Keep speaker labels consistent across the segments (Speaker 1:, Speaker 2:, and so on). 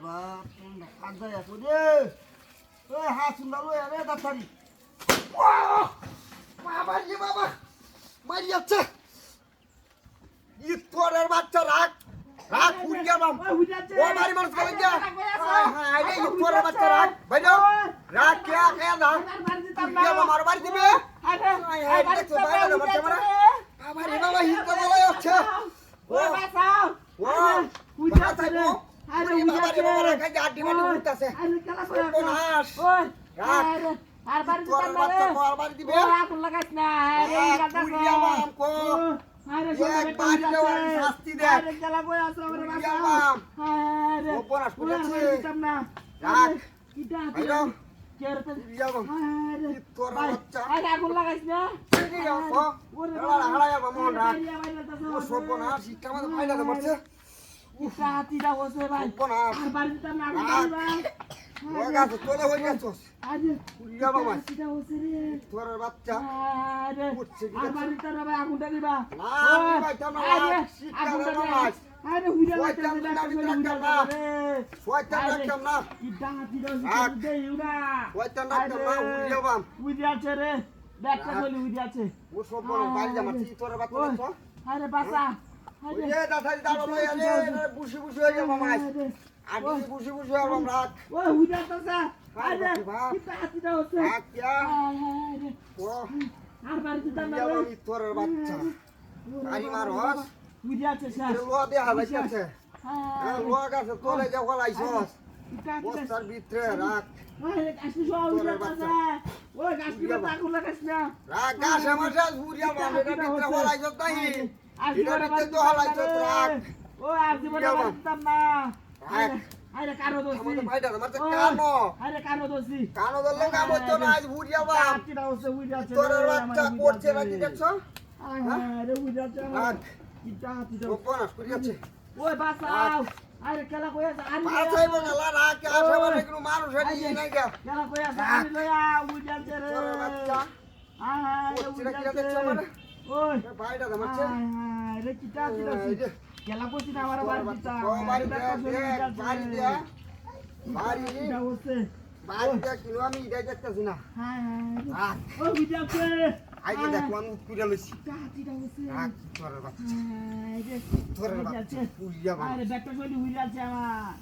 Speaker 1: বাপ কাজা আছে রে ওই হাসুন্দা লই আরে দাতারি বাবা রে বাবা মারি যাচ্ছে ইতরের বাচ্চা রাখ রাখ উড়িয়া বাম ও মারি মানুষ কই যা হ্যাঁ রে ইতরের বাচ্চা রাখ বাইরে রাখ কে কে না উড়িয়া বাম আর বাড়ি দিবে হ্যাঁ দেখো বাইরে না বাচ্চা মারা বাবা রে বাবা হিত বলাই আছে ও বাঁচাও ও উড়িয়া থাকো আরে বাবা রে বাবা রাখ গাড়ি মাটি উঠতাছে আরে কেলা কোন হাস ওই রাখ আর বাড়ি দিতে বাচ্চা কো আর বাড়ি দিবে ও আগুন লাগাইছ না আরে উড়িয়া বাম কো আরে এক বাড়ি দেওয়ার শাস্তি দে আরে কেলা কই আছো রে বাবা আরে ও পড়াশ করেছে না রাখ কিটা দিও কেরতে উড়িয়া বাম আরে তোর বাচ্চা আরে আগুন লাগাইছ না ঠিক আছে ওরে হাড়ায়া বাম রাখ ও সব না শিক্ষা মত ফাইলা দে মারছে ইটা তিরা বসে ভাই আর বাড়ি দিতে না আগুন ভাই ও গাছ তোলে হই গেছস আরে উড়িয়া বাবা তিরা বসে রে তোর বাচ্চা আরে আর বাড়ি দিতে না ভাই আগুনটা দিবা না ভাই তোমরা আগুনটা দিবা আরে হুইরা লাগতে না শয়তান রাখতাম না ইটা তিরা বসে দেউনা শয়তান রাখতাম না উড়িয়া বাম উড়িয়া আছে রে দেখতে বলি উড়িয়া আছে ও সব বাড়ি যা মারছি তোর বাচ্চা আরে বাসা ওই দাদাই দাঁড়ালো আরে বুশি বুশি হয়ে যাবে মামাই আগে বুশি বুশি আর রাখ ওই হুইদাতাছে আরে কিটা হাতিটা হচ্ছে আচ্ছা ও আর বাড়ি দিতে না রে তোর বাচ্চা আরি মার হস হুইদাছে স্যার লো দে হালাইছে হ্যাঁ লো গাছে তোলে যা হলাইছস বস্তার ভিতরে রাখ ওই গাছটি সব হুইদাছে ওই গাছটি আগুন লাগাইছ না রাখ গাছ আমার হুইয়া মানে এটা ভিতরে হলাইছস তাই আরে তো হালাইছ রাখ ও আর জীবনে বাঁচতাম না আরে কানো দোষী আমাদের ভাইটা মারতে কানো আরে কানো দোষী কানো দলে কাম হতো না আজ ভুরিয়া বা আটিটা হচ্ছে ভুরিয়া আছে তোর বাচ্চা করছে নাকি দেখছো আরে ভুরিয়া আছে রাখ কিটা হাতিটা কোনাস করিয়াছে ওই বাঁচাও আরে কেলা কই আছে আরে বাঁচাই বলা রাখ আসে বলে কোনো মানুষ হই নাই গা কেলা কই আছে আরে লয়া ভুরিয়া আছে রে তোর বাচ্চা আরে ভুরিয়া দেখছো মানে ওই ভাইটা মারছে রে কিটা কিটা কেলা কইছি না আমার বাড়ি দিতা বাড়ি দিয়া বাড়ি দিয়া হচ্ছে বাড়ি দিয়া কিলো আমি ইডাই দেখতাছি না হ্যাঁ হ্যাঁ ও বিজাতে আইগে দেখো আমি কুড়া লইছি কিটা হচ্ছে আ কি করে বাচ্চা তোর বাচ্চা পুরিয়া বা আরে ব্যাটা কইলি হইরা আছে আমার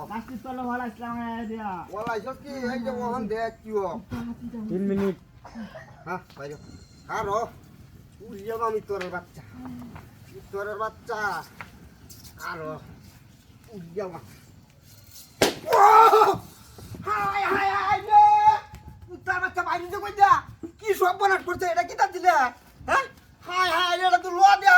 Speaker 1: লাস্ট তলে ভালো আসলাম দিয়া ওলা আইছস কি এই যে ওহন দেখ কিও 3 মিনিট হ্যাঁ বাইরে আরো পুরিয়া বা আমি তোর বাচ্চা তোর বাচ্চা আরো উড়িয়া মা হাই হাই হাই রে উত্তর বাচ্চা বাইরে যে কইদা কি সব বনাট করছে এটা কি তা দিলে হ্যাঁ হাই হাই এটা তো লোয়া দেয়া